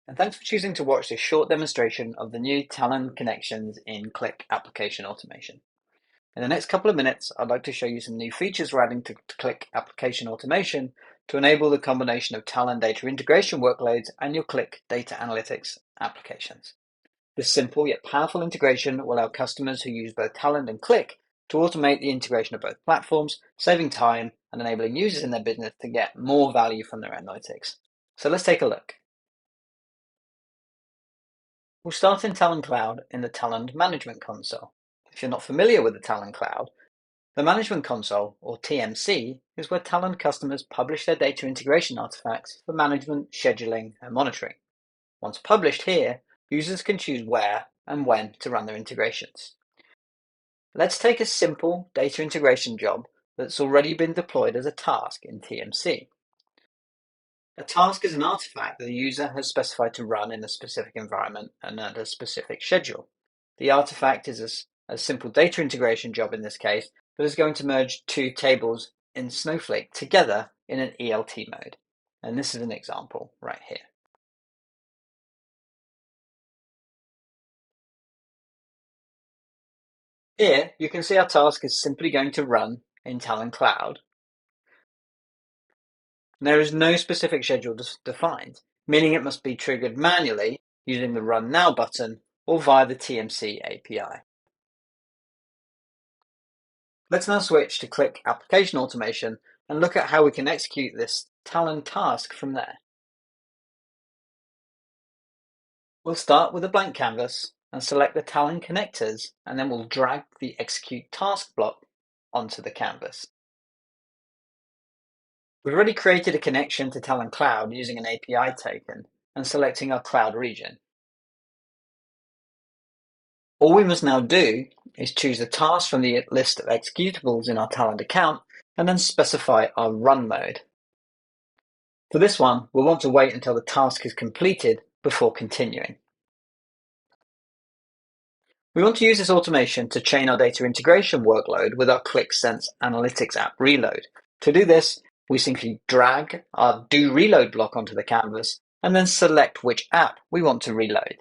And thanks for choosing to watch this short demonstration of the new Talend connections in Qlik Application Automation. In the next couple of minutes, I'd like to show you some new features we're adding to Qlik Application Automation to enable the combination of Talend data integration workloads and your Qlik data analytics applications. This simple yet powerful integration will allow customers who use both Talend and Qlik to automate the integration of both platforms, saving time and enabling users in their business to get more value from their analytics. So let's take a look. We'll start in Talend Cloud in the Talend Management Console. If you're not familiar with the Talend Cloud, the Management Console, or TMC, is where Talend customers publish their data integration artifacts for management, scheduling, and monitoring. Once published here, users can choose where and when to run their integrations. Let's take a simple data integration job that's already been deployed as a task in TMC. A task is an artifact that the user has specified to run in a specific environment and at a specific schedule. The artifact is a simple data integration job in this case that is going to merge two tables in Snowflake together in an ELT mode. And this is an example right here. Here, you can see our task is simply going to run in Talend Cloud. There is no specific schedule defined, meaning it must be triggered manually using the Run Now button or via the TMC API. Let's now switch to Qlik Application Automation and look at how we can execute this Talend task from there. We'll start with a blank canvas and select the Talend connectors, and then we'll drag the Execute Task block onto the canvas. We've already created a connection to Talend Cloud using an API token and selecting our cloud region. All we must now do is choose a task from the list of executables in our Talend account and then specify our run mode. For this one, we'll want to wait until the task is completed before continuing. We want to use this automation to chain our data integration workload with our Qlik Sense Analytics app reload. To do this, we simply drag our Do Reload block onto the canvas and then select which app we want to reload.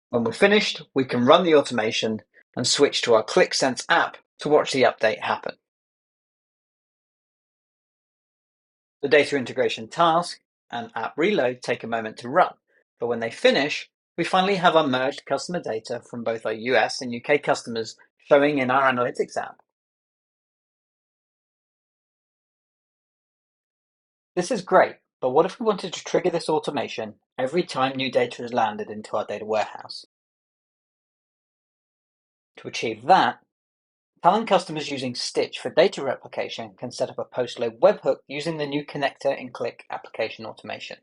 When we're finished, we can run the automation and switch to our Qlik Sense app to watch the update happen. The data integration task and app reload take a moment to run, but when they finish, we finally have our merged customer data from both our US and UK customers showing in our analytics app. This is great, but what if we wanted to trigger this automation every time new data is landed into our data warehouse? To achieve that, Talend customers using Stitch for data replication can set up a post-load webhook using the new connector in Qlik Application Automation.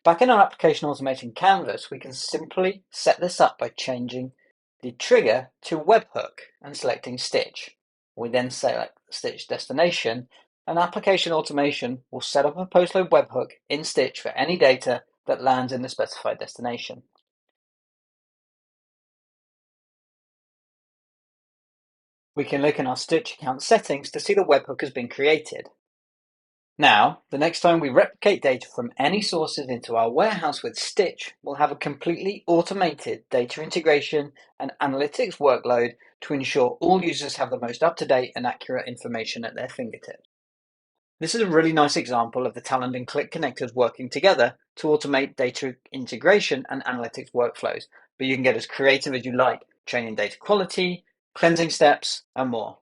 Back in our application automation canvas, we can simply set this up by changing the trigger to webhook and selecting Stitch. We then select Stitch destination, and application automation will set up a post-load webhook in Stitch for any data that lands in the specified destination. We can look in our Stitch account settings to see the webhook has been created. Now, the next time we replicate data from any sources into our warehouse with Stitch, we'll have a completely automated data integration and analytics workload to ensure all users have the most up-to-date and accurate information at their fingertips. This is a really nice example of the Talend and Qlik connectors working together to automate data integration and analytics workflows, but you can get as creative as you like, training data quality, cleansing steps, and more.